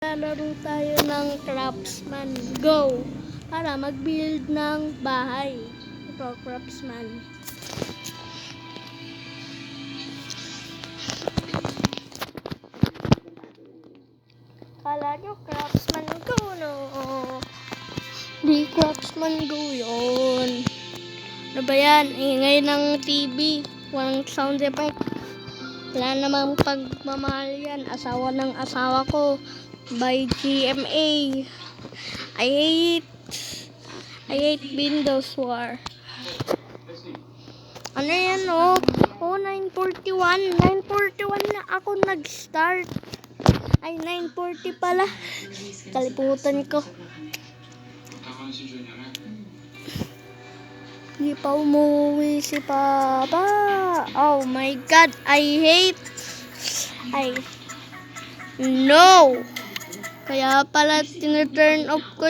Lalaro tayo ng Craftsman. Go! Para mag-build ng bahay. Ito, Craftsman. Kala nyo, Craftsman Go, no? Di Craftsman Go yun. Ano ba yan? Ingay ng TV. Walang sound effect. Wala namang pagmamahal yan. Asawa ng asawa ko. By GMA. I hate Windows War. Ano yan, oh? Oh, 9:41. 9:41 na ako nag-start. Ay, 9:40 pala. Kaliputan ko. Hindi pa umuwi si Papa. Oh my God. No! Kaya pala tina-turn off ko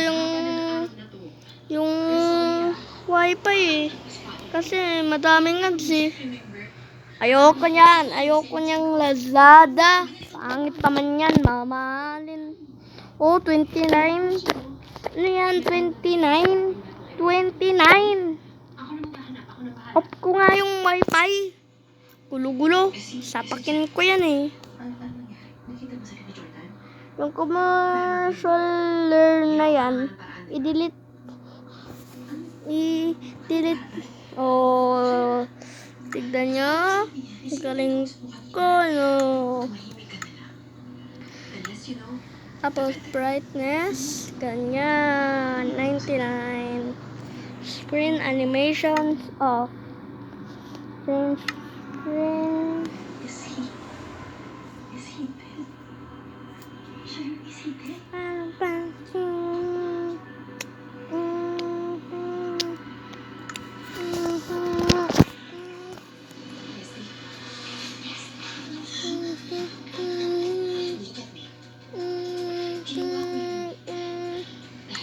yung wifi eh. Kasi madaming ads eh. Ayoko niyan. Ayoko niyang Lazada. Pangit naman yan. Mamahalin. Oh, 29. Ano yan? 29. 29. Off ko nga yung wifi. Gulo-gulo. Sapakin ko yan eh. Yung commercial na yan, i-delete. Oh, tignan nyo. Galing ko, no. Tapos brightness, ganyan, 99. Screen animations off. Screen.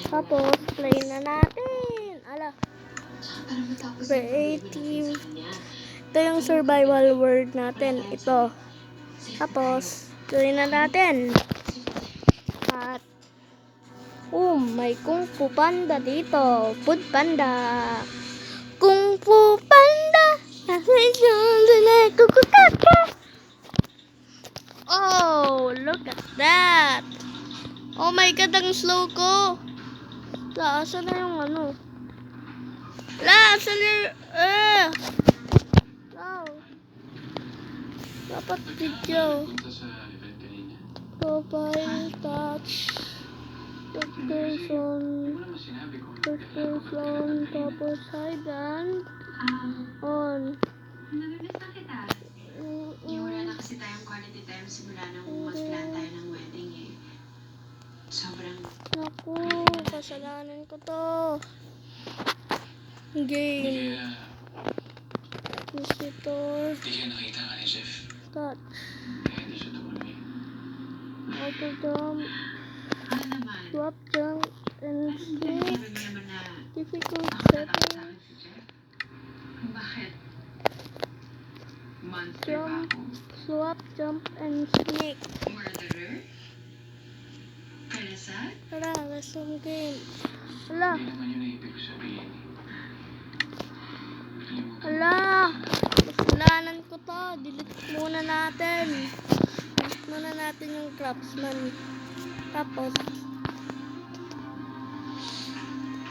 Tapos, play na natin. Ala. Creative. Ito yung survival world natin. Ito. Tapos, play na natin. At, may Kung Fu Panda dito. Food Panda. Kung Fu Panda. Oh, look at that. Oh my God, ang slow ko. Asan na yung ano? Asan na dapat video. Profile, touch. Third person, tapos hide and on. Wala na kasi tayong quality time simula nung mag-plan tayo ng wedding eh. Sobrang... Naku, kasalanan ko to. Game. Visitor. Hindi kaya nakita ka ni Jeff. Touch. Kaya hindi siya tumuloy. Auto jump. Ano naman? Swap jump and sneak. Sabi mo naman na Difficult nakatakot sa setting. akin si Jeff. Bakit? Monster ba Jump. ako? Swap jump and sneak. Murderer? Karasal? Tara, let's some game. Hala. Hindi naman yun ang ibig ko sabihin. Hala. Kasalanan ko to. Delete muna natin. Delete muna natin yung Craftsman. Tapos,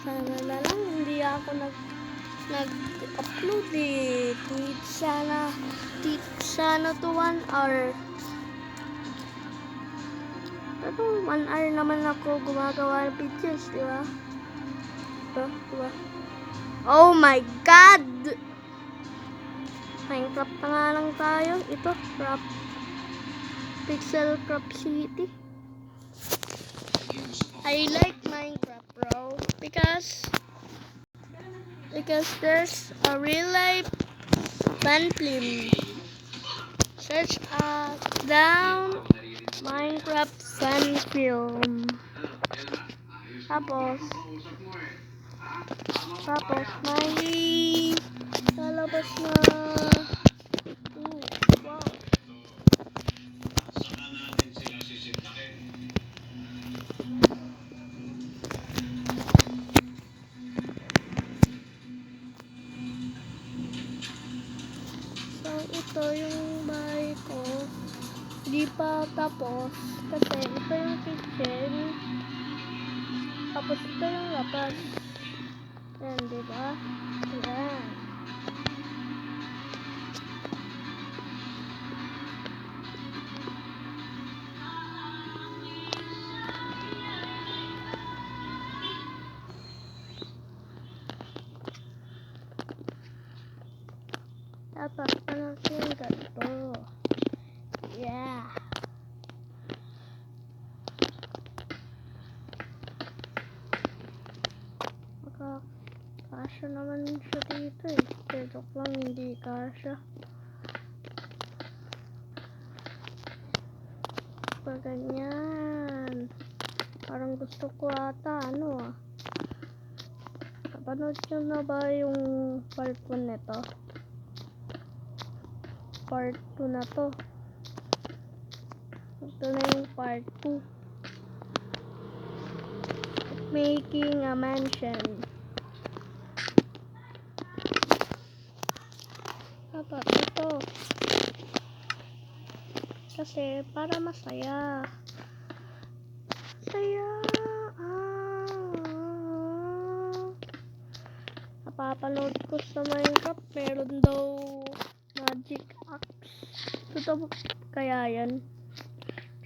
sana na lang hindi ako nag-upload eh. Sana to 1 hour. Pero 1 hour naman ako gumagawa ng videos, di ba? Diba? Oh my God! Minecraft na nga lang tayo. Ito, Pixel Craft City. I like Minecraft, bro, because there's a real life fan film. Search down Minecraft fan film. Tapos may lalabas na wow. Tapos, kasi ito yung kitchen. Tapos ito yung labas. Yan, diba? Yan. Dapat panasin ganito. Yeah. Kasya naman siya dito eh. Pero lang hindi kasya. Pag ganyan. Parang gusto ko ata Napanood nyo na ba yung part 1 nito? Part 2 na to. Ito na yung part 2. Making a mansion. Dapat ito. Kasi para masaya. Saya. Napapanood ko sa Minecraft. Meron daw magic axe. Totoo kaya yan?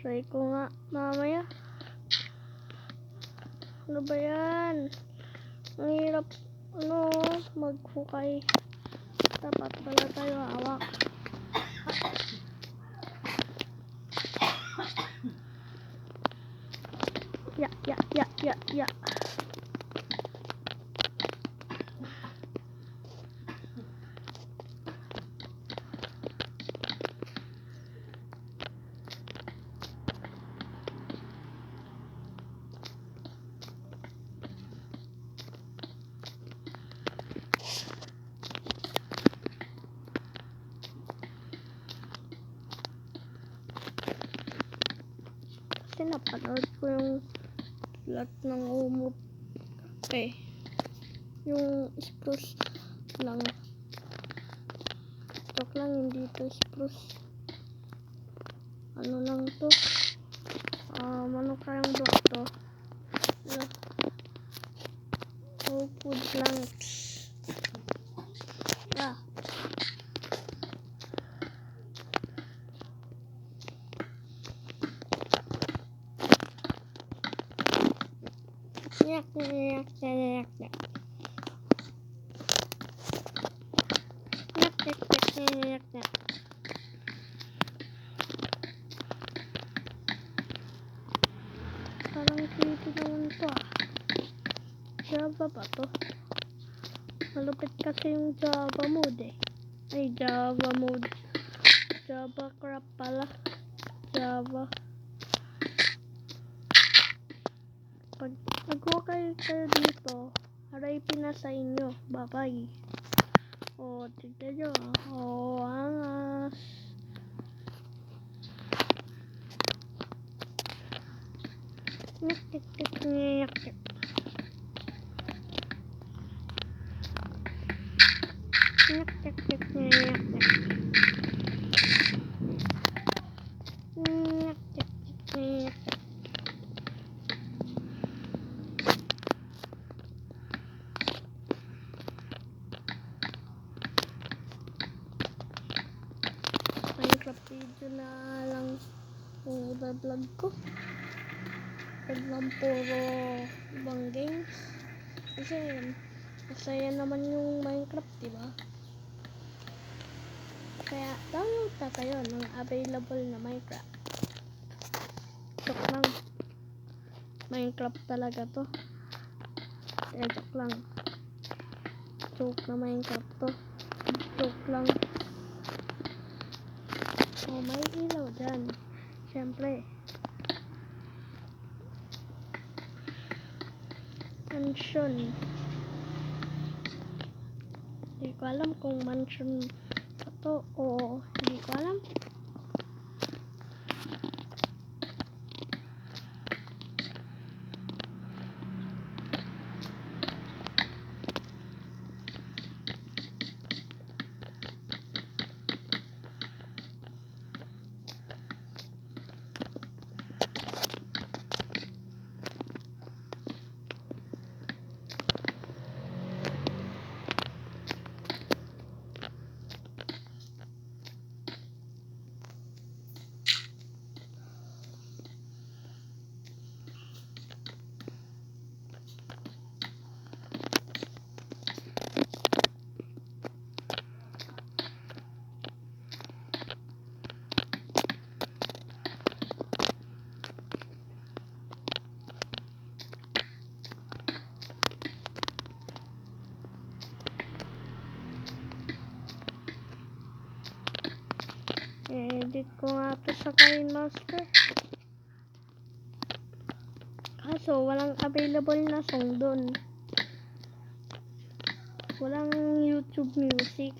Try ko nga mamaya. Ano ba yan? Ang hirap maghukay. Dapat pala tayo hawak. Ya. Kasi napanood ko yung lahat ng umot yung spruce lang. Joke lang, hindi to spruce. Ano lang to? Ano kayang block to? Wood planks. Yeah. Nyak. Parang creepy naman to Java ba to? Malupit kasi yung Java mode Ay, Java mode. Java crap pala. Java. Pag nag-okay kayo dito, harapin na sa inyo. Bye-bye. Tignan nyo. Angas. Nyak. Minecraft video na lang yung iba-vlog ko. Huwag lang puro ibang games. Kasi masaya naman yung Minecraft, diba? Kaya download na kayo ng available na Minecraft. Joke lang. Minecraft talaga to. Joke lang. Joke na Minecraft to. Joke lang. May ilaw dyan. Siyempre. Mansion. Hindi ko alam kung mansion ito o hindi ko alam. Edit ko nga to sa KineMaster. Kaso, walang available na song doon. Walang YouTube Music.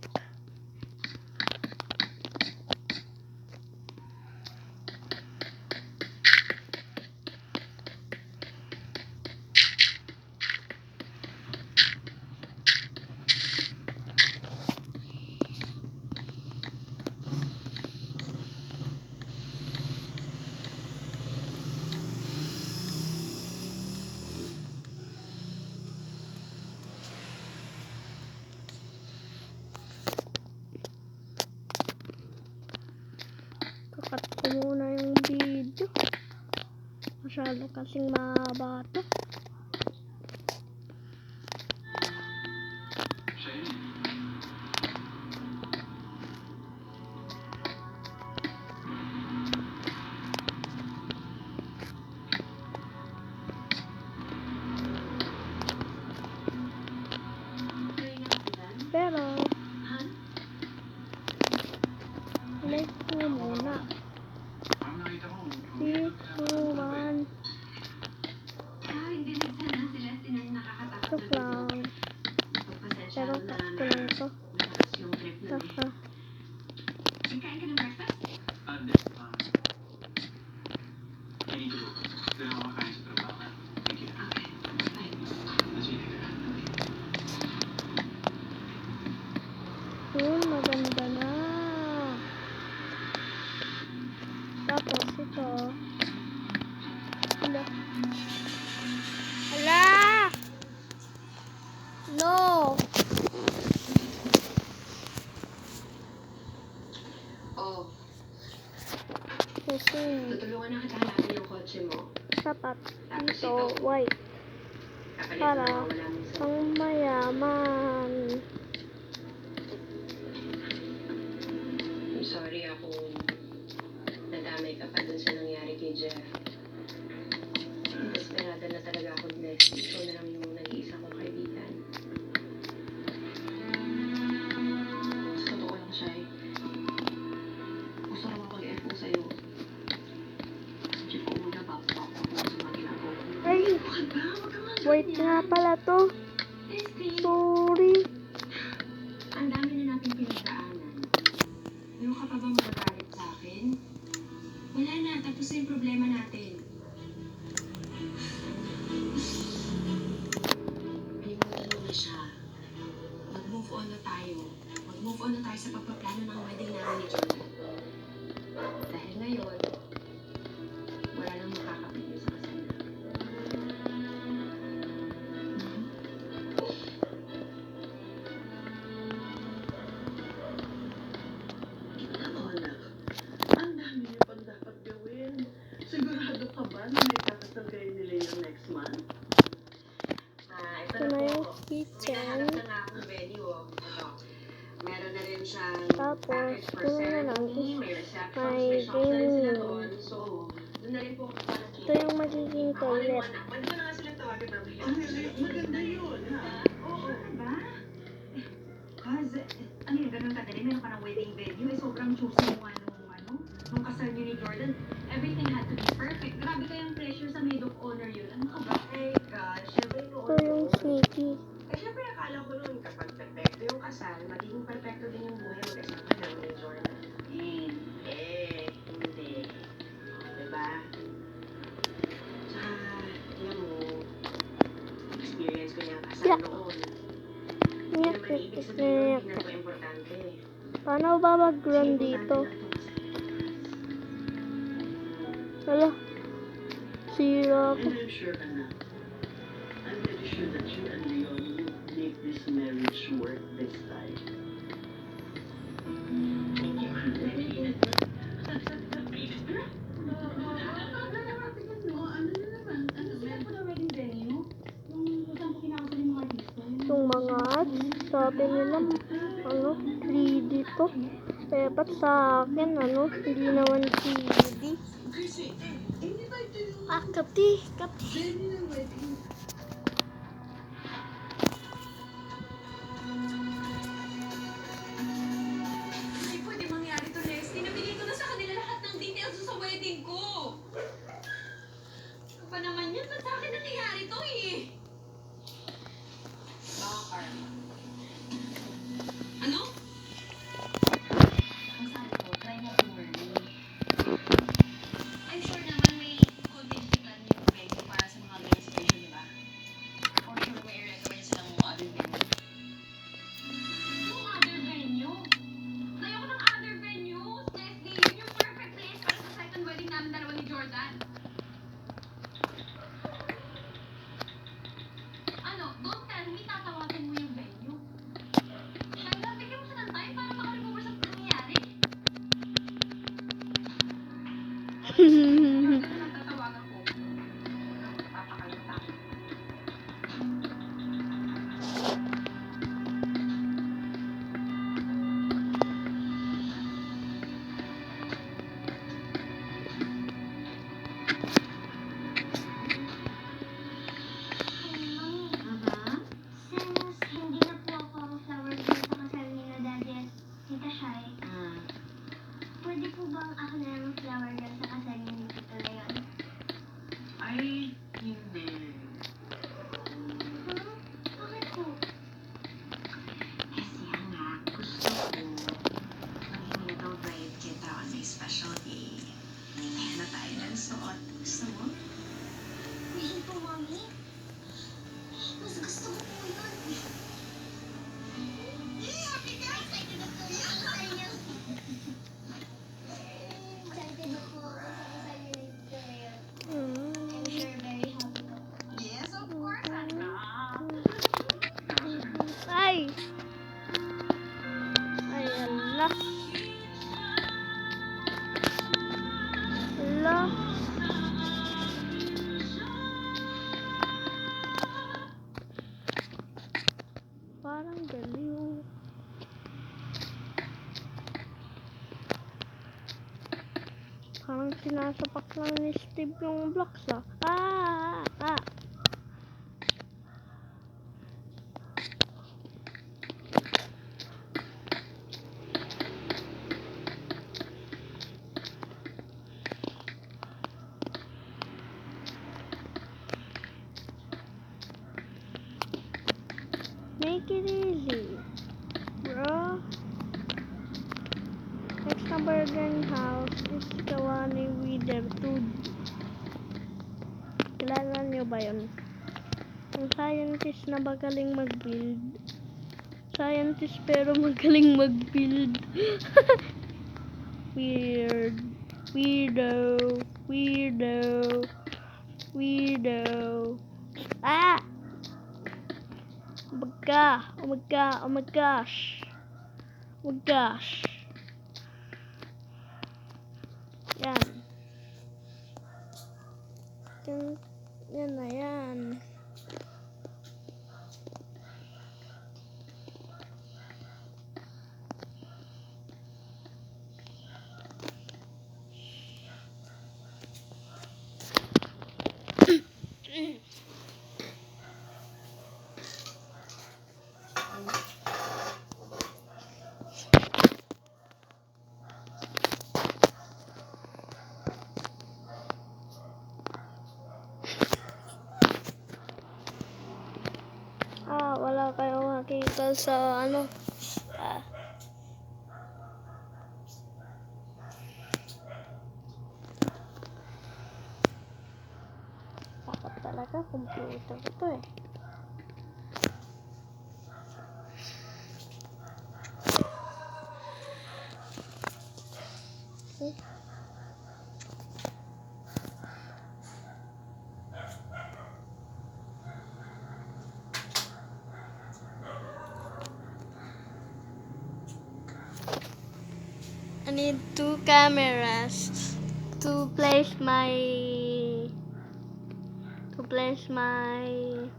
Kakat ko muna yung video. Masyado kasing mahaba to. Pero, like mo muna. 3, 2, 1. Hindi na sana sila nakakatakot. Joke lang. Pero cut ko lang to. Malakas yung trip na Haha. Kain ka ng breakfast? Hindi. I need to go. Doon ako makain sa trabaho. Thank you. Okay. Bye. See you later. Maganda na. Tapos ito. Hala. Hala! No! Oh, Kasi tutulungan na kita hanapin yung kotse mo. sapat Tapos dito, ito, white. kapalit Para na wala mong sa... pang mayaman. I'm sorry ako nadamay ka pa dun sa nangyari kay Jeff. Desperada na talaga ako, Bless. Ikaw na lang yung nag-iisa kong kaibigan. Sa totoo lang siya eh. Gusto naman ko i-FO sa'yo. Jeff, kung muna bababa ako sa mga ginagawa ko. Ay! Bakit ba? Huwag ka nga White nga pala to. Leslie, Sorry. ang dami na natin pinagdaanan. Ayaw ka pa ba magagalit sa akin? Wala na, tapos na yung problema natin. Kalimutan mo na siya. Mag-move on na tayo. Mag-move on na tayo sa pagpaplano ng wedding namin ni Jordan. Dahil ngayon, wala nang makakapigil sa kasal namin. Ako, anak. Ang dami niyo pang dapat gawin. Sigurado ka ba na may kakasal kayo ni Leo next month? Ito Ito na na po. yung May kitchen. nahanap na nga akong venue, oh. Ito. Meron na rin siyang Tapos, package for doon na lang ceremony, may receptions, may may shops na rin sila gaming. doon. So, doon na rin po ako para Ito yung magiging toilet. Pwede ko na nga sila tawagan namin. Ang maganda yun, ha? Oo, diba? Cause, ano yun, ganun kadali, meron ka ng wedding venue, eh, sobrang choosy mo nung kasal niyo ni Jordan. Everything had to be perfect. Grabe kayang pressure sa maid of honor yun. Ano ka ba? Eh, gosh, syempre noon. Ito yung sneaky. Eh, syempre akala ko noon kapag perfecto yung kasal, magiging perfecto din yung buhay mag-asawa namin ni Jordan. Hindi. Diba? Tsaka, alam mo, experience ko yung kasal Yeah. noon. Hindi Nyak, naman ibig nyak, sabihin nun, nyak. hindi na ito importante. Paano ba mag-run dito? Hala. Sira ako. And I'm sure, anak. I'm very sure that you and Leon will make this marriage work this time. Thank you. Yung mga ads, sabi nila, ano, 3D to. Eh, ba't sa akin, ano, hindi naman 3D? Ah, kapti. Hindi pwede mangyari to, Leslie. Nabigay ko na sa kanila Bakit ba't sa akin nangyayari to eh? Baka karma. Ano? Ang sabi ko, try mo to worry. I'm sure naman may contingency plan yung venue para sa mga ganyan situation, di ba? Or sure may i-recommend silang other venue. Yung other venue? Ayoko ng other venue. Leslie, yun yung perfect place para sa second wedding namin dalawa ni Jordan. Ano, don't tell me tatawagan mo yung venue. Shaila, bigyan mo siya ng time para makarecover sa nangyayari. Jordan na lang tatawagan ko. Papakalma tayo. Since hindi na po ako ang flower girl sa kasal nila Daddy at Tita Shai, pwede po bang ako na ang flower girl sa kasal ni Tito Leon? Ay, hindi. Bakit po? Kasi nga, gusto ko maging little bride kita on my special day. Kaya na tayo ng suot. Gusto mo? Really po, Mommy? Mas gusto ko po yun. Excited ako sa inyo. Excited ako sa kasal ni Tito Leon. I'm sure very happy ako. Yes, of course, anak. Ay! Ay, ala. Ala. Parang galiw. Parang sinasapak lang ni Steve yung blocks ah. Make it easy, bro. Next na burger house is gawa ni Withertooth. Kilala niyo ba yun? Ang scientist na magaling mag-build. Scientist pero magaling mag-build. Weird. Weirdo. Ah! Oh my gosh. Yan. Yan na yan. Wala kayong makita sa ano. Dapat talaga computer ito eh. Okay. I need 2 cameras to place my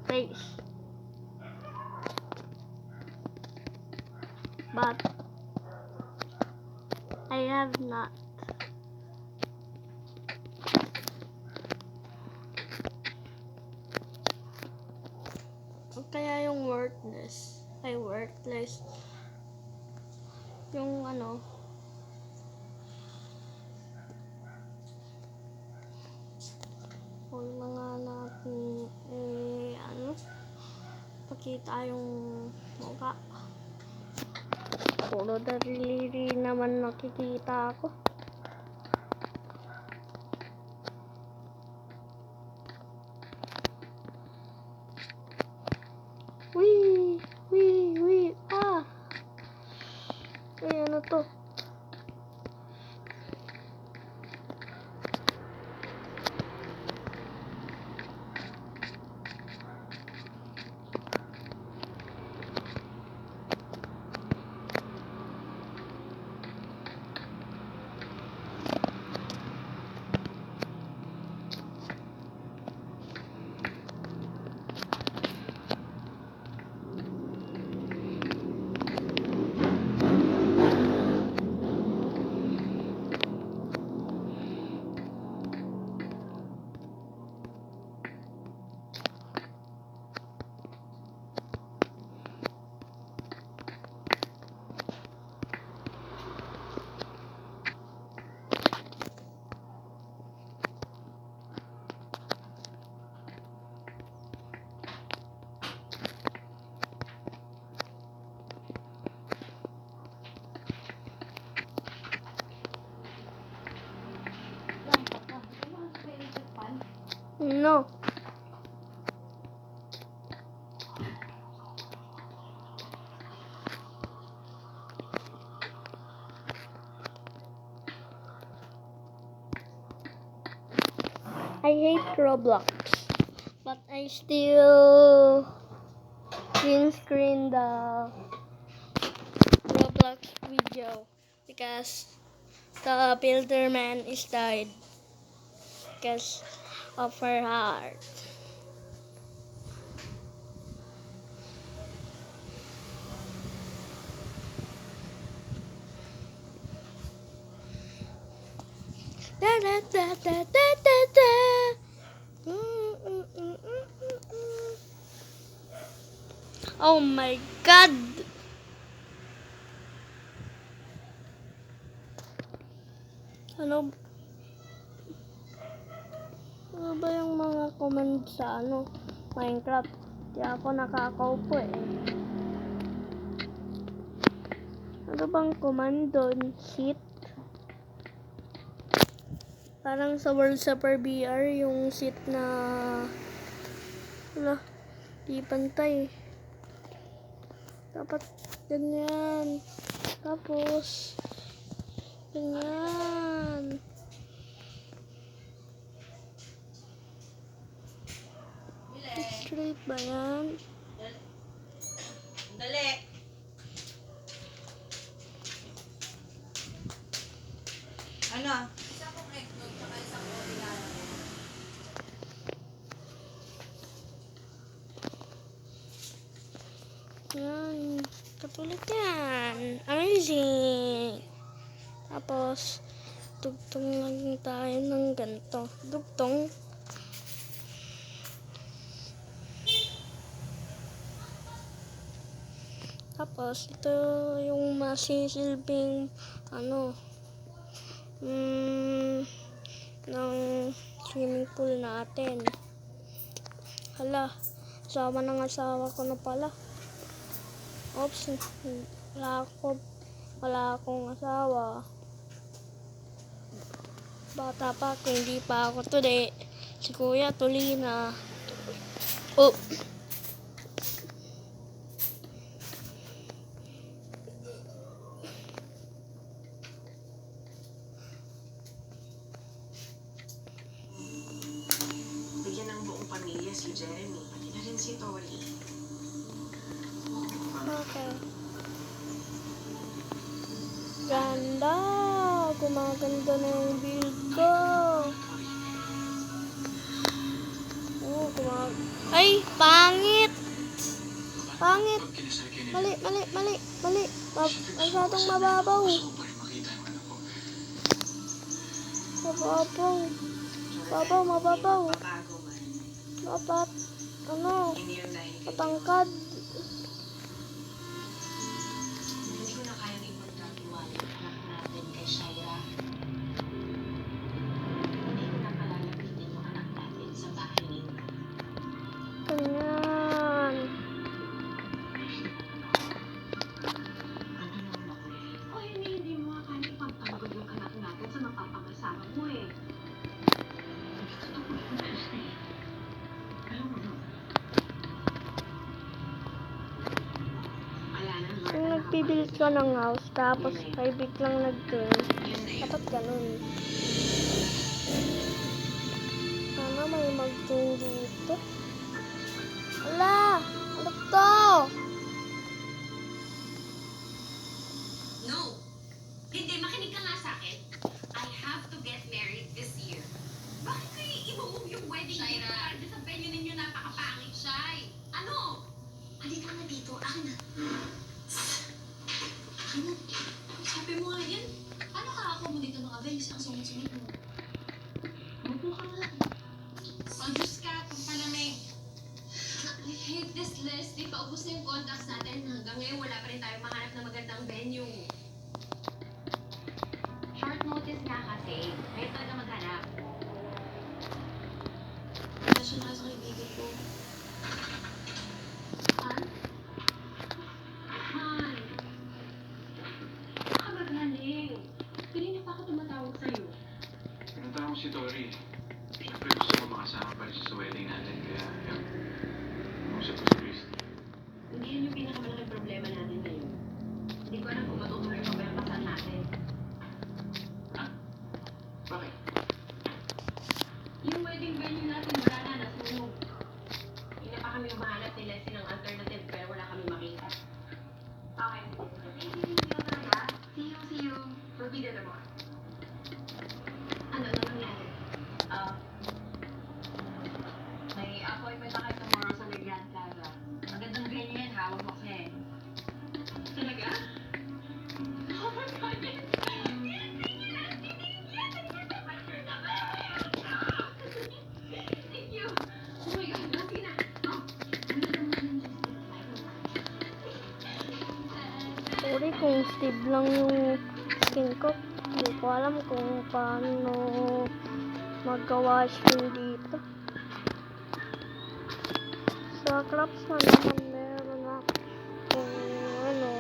face. But I have not. Kaya yung worthless. Yung ano. Huwag na nga natin. kita yung mukha. Puro daliri naman nakikita ako. Wee! Wee! Wee! Ah! Ay, ano to? No. I hate Roblox, but I still green screen the Roblox video because the builder man is died because of her heart. Da da da da da da da. Oh my God! Ano ba yung mga comment sa Minecraft? Di ako nakakaupo eh. Ano bang command doon? Seat? Parang sa World Super BR yung seat na wala, di pantay. Dapat ganyan. Tapos ganyan. Straight ba yan? Dali. Ano? Yan. Katulad yan. Amazing. Tapos, dugtong lang tayo ng ganito. Dugtong. Tapos, ito yung masisilbing ng swimming pool natin. Hala, asawa ng asawa ko na pala. Oops, wala akong asawa. Bata pa ako, hindi pa ako tuli. Si Kuya tuli na. Oh. Bigyan ng buong pamilya si Jeremy, pati na rin si Tori. Okay. Ganda! Gumaganda na yung build ko. Oh, ay! Pangit! Pangit! Mali! Masyadong mababaw. Mababaw. Bago man. Dapat, Hindi yun na patangkad. Hindi ko na kayang ipagkatiwala ang anak natin kay Shaira. Hindi ko na palalapitin yung anak natin sa bahay ninyo. Ganyan. magbibuild ka ng house, tapos may biglang nag-turn. Dapat ganun. Sana may mag-turn dito. Ala! Ano to? No! Hindi, makinig ka nga sa akin. I have to get married this year. Bakit kayo i-move yung wedding Shaira? Sa venue ninyo napakapangit, Shai. Ano? Halika na dito. Akin na. Akin na. Sabi mo nga yan. Ano ka ako mo dito mga venues? Ang sungit-sungit mo. Mabuo ka nga. Oh, Diyos ka. Itong palamig. I hate this list. Di pa ubos na yung contacts natin. Hanggang ngayon, wala pa rin tayo mahanap ng magandang venue. Short notice nga kasi. Ngayon talaga maghanap. Nasaan na sa kaibigan ko? Han? Han? Baka magaling. Kanina pa ako tumatawag sa'yo. Pinunta ko si Tori. Siyempre gusto ko makasama pa rin siya sa wedding natin. Kaya, yun. Usap ko si Christy. Hindi yun yung pinakamalaking problema natin ngayon. Hindi ko alam kung matutuloy pa ba yung kasal natin. Bakit? Yung wedding venue natin, wala na, nasunog. Hindi na pa kami umahanap ni Leslie ng alternative pero wala kami makita. Okay. See you. We'll be there tomorrow. Ano nangyari? May appointment ako tomorrow sa Grand Plaza. Magandang venue yan, hawak mo kasi. Talaga? Oh my God, yes! Thank you! Oh my God, sige na! Sorry kung Steve lang yung skin ko. Hindi ko alam kung paano mag-wash dito. Sa crops na naman meron na kung ano.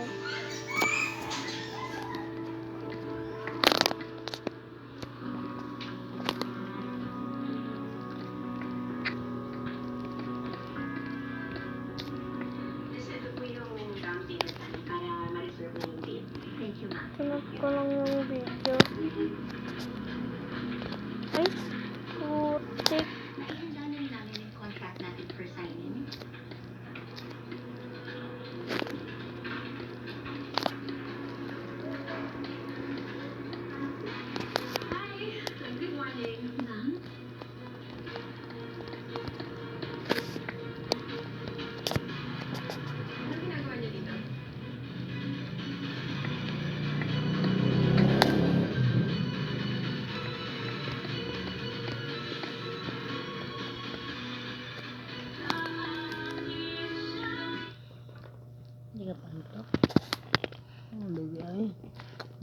Nasabi ko yung round table natin para ma-reserve na yung date. Thank you, ma'am. Sunod ko lang yung video. Ay, putik. Ihandanin namin yung contract natin for signing. Hi! Good morning. Ma'am? Ano ginagawa niyo dito? Hindi ka pa nito. Ang baby ay.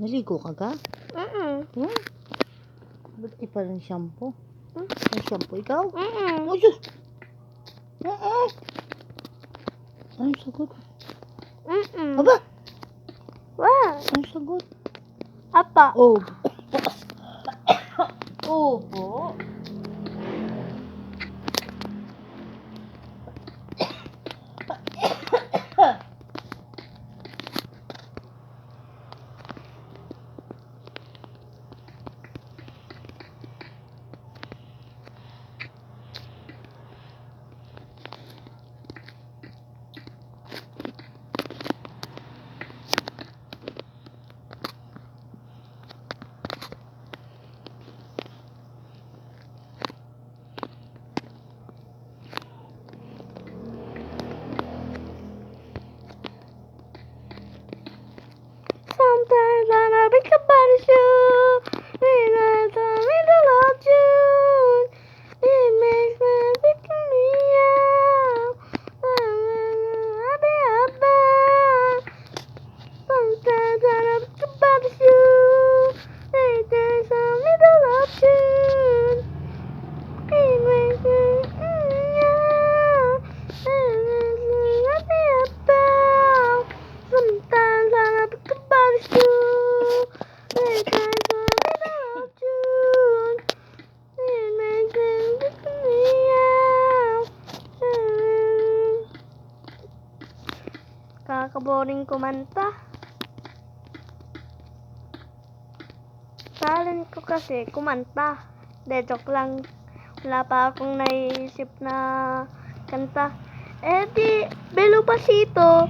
Naligo ka ka? Hmm? Ba't di pa rin shampoo? May shampoo ikaw? Oh, Diyos! Anong sagot? Aba! What? Anong sagot? Apa? Oh. Opo. Sometimes when I think about you, when I thought in the Lord June, it makes me think of me out. I'll be up there. Sometimes when I think about you, it makes me think of the Lord June, it makes me think of me out. I'll be up there. Sometimes when I think about you, it makes me think of the Lord June, it makes me think of me out. Kakaboring kumanta. kasi kumanta. De, joke lang. Wala pa akong naiisip na kanta. Eh di, Belo Pasito.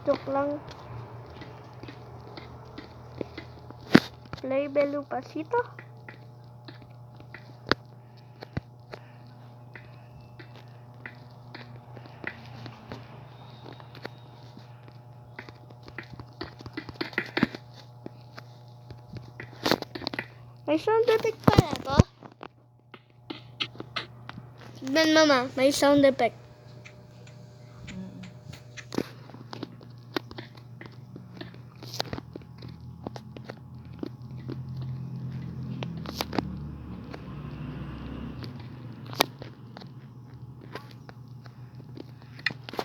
Joke lang. Play Belo Pasito. May sound effect pala to. Tignan mama, may sound effect.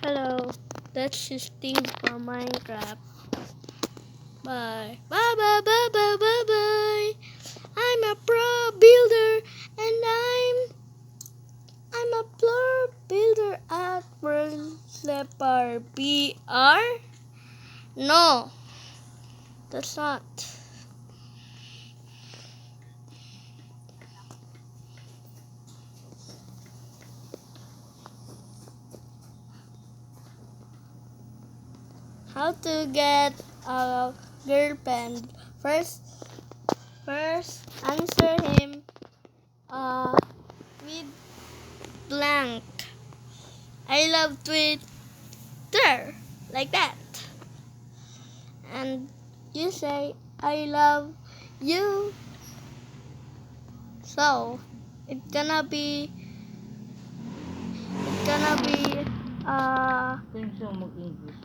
Hello, that's his thing for Minecraft. Bye. Bye bye bye bye bye bye. I'm a pro builder and I'm a pro builder at World BR? No, that's not. How to get a girlfriend? First answer him with blank. I love Twitter, like that. And you say I love you. So it's gonna be Tingin siya mag-English.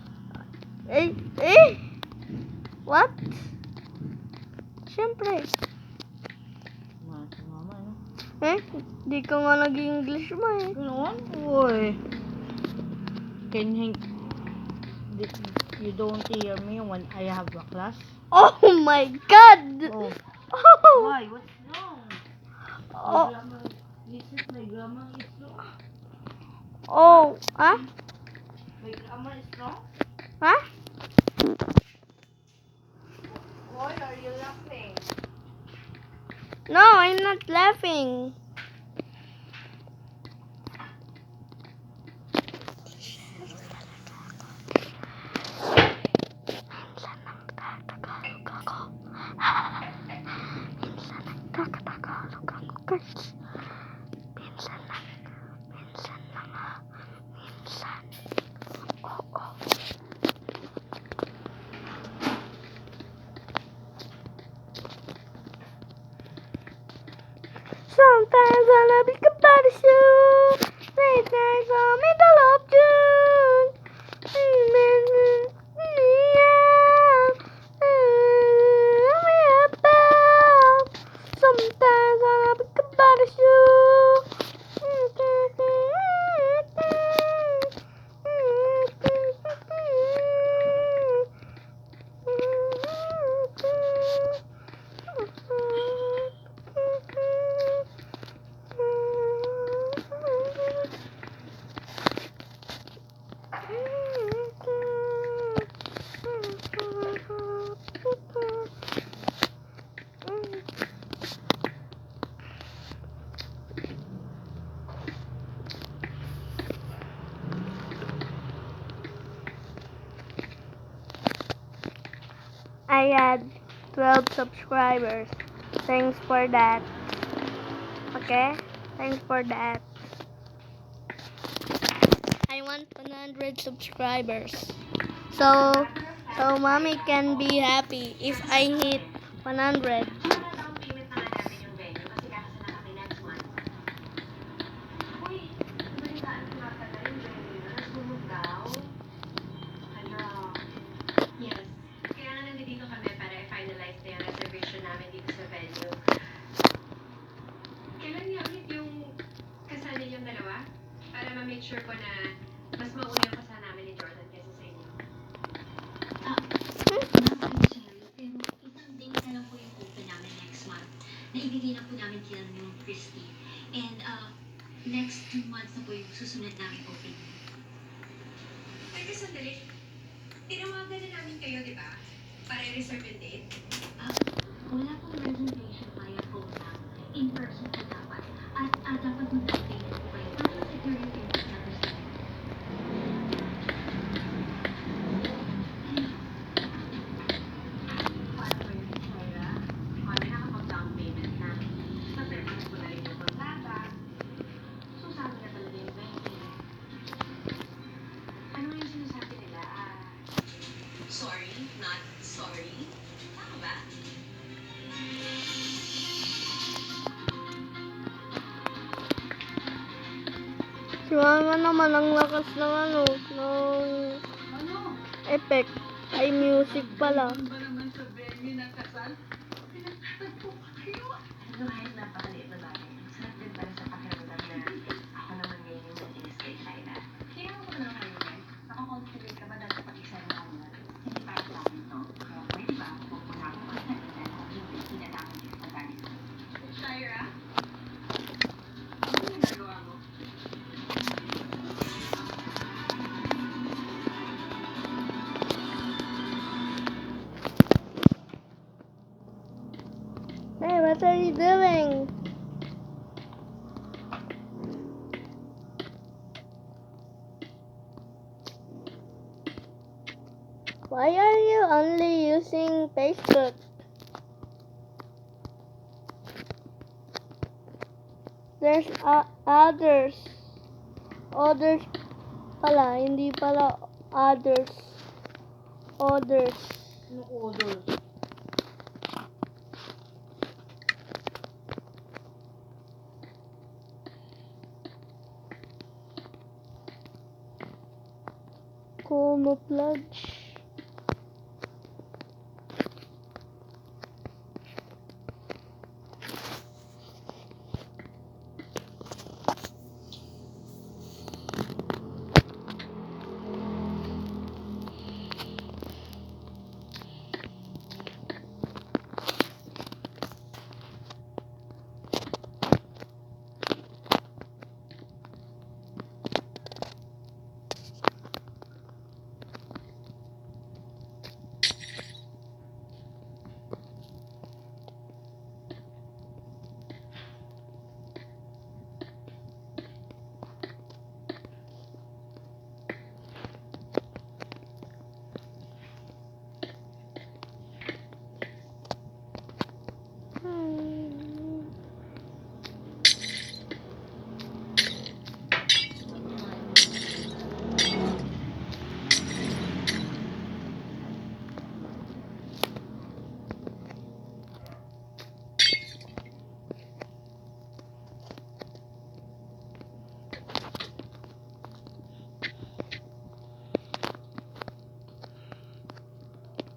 What? Siyempre. Si mama, no? Di ka nga nag-English mo eh. Ganoon? Uy. You don't hear me when I have a class? Oh my God! Oh. Oh! Why? What's wrong? Oh! My grammar is wrong. Oh! Huh? My grammar is wrong? Huh? Why are you laughing? No, I'm not laughing. Sometimes I love you about you. Late nights I'm in the love June. Sometimes I love you about I had 12 subscribers. Thanks for that. Okay? Thanks for that. I want 100 subscribers. So mommy can be happy if I hit 100. Down payment na nga namin yung venue kasi kakasa na kami next month. Uy, nabalitaan ko nga pala yung venue na nasunog daw. Hala. Yes. Kaya nga nandito kami para i-finalize na yung reservation namin dito sa venue. Kailan niya ulit yung kasal ninyong dalawa? Para ma-make sure ko na mas mauna yung kasal namin ni Jordan kaysa sa inyo. Pero isang day na lang po yung open namin next month. Naibigay na po namin sila yung Christy. And next 2 months na po yung susunod namin open. Ay, sandali. Tinawagan na namin kayo, di ba? Para i-reserve yung date. Wala pong reservation via phone lang. In person po dapat. At dapat mag-update po kayo para sa security purposes. Paano ba yun, Shaira? Kami nakapag-down payment na. Napirmahan ko na rin yung kontrata. So, sabi na talaga yung wedding. Ano yung sinasabi nila? Sorry, not sorry. Tama ba? Si Mama naman ang lakas ng ng Ano? effect. Ay, music pala. Doon ba naman sa venue na kasal? Pinagtatagpo pa kayo. Ano kahit napakaliit na bagay. Sarap din pala sa pakiramdam na ako naman ngayon yung nag-inis kay Shaira. Kaya ako na lang kayo, guys. Nakakonfident ka ba dahil kapag isa na ako na hindi para sa akin to? Kaya pwede ba kung muna ako magsalita dahil kung hindi pinalaman dito sa galit ko? Shaira? Ano yung ginagawa mo? Hey, what are you doing? Why are you only using Facebook? There's others. Others pala, hindi pala others. Others. Ano order? Camouflage.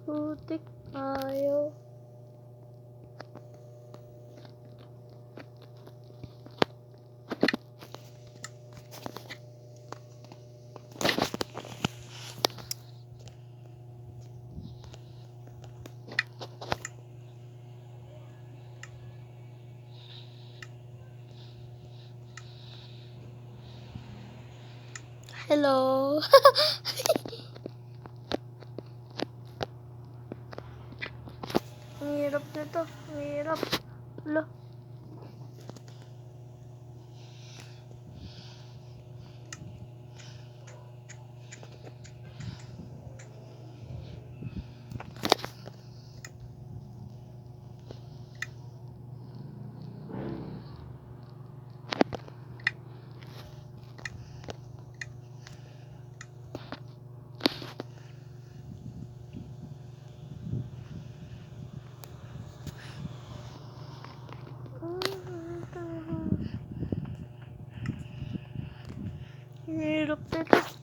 Putik tayo. Hello. Ang hirap nito. Ang hirap. Lo. Hirap nito.